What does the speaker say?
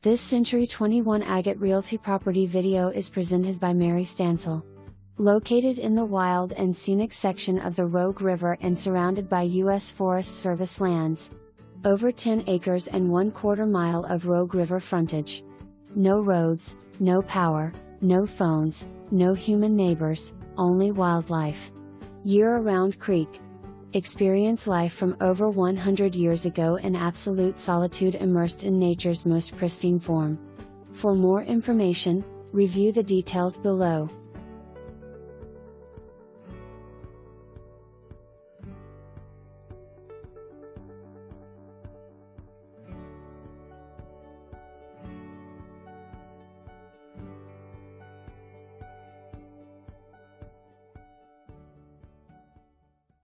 This Century 21 Agate Realty property video is presented by Mary Stansell. Located in the Wild and Scenic Section of the Rogue River and surrounded by U.S. Forest Service lands. Over 10 acres and 1/4 mile of Rogue River frontage. No roads, no power, no phones, no human neighbors, only wildlife. Year-round creek. Experience life from over 100 years ago in absolute solitude, immersed in nature's most pristine form. For more information, review the details below.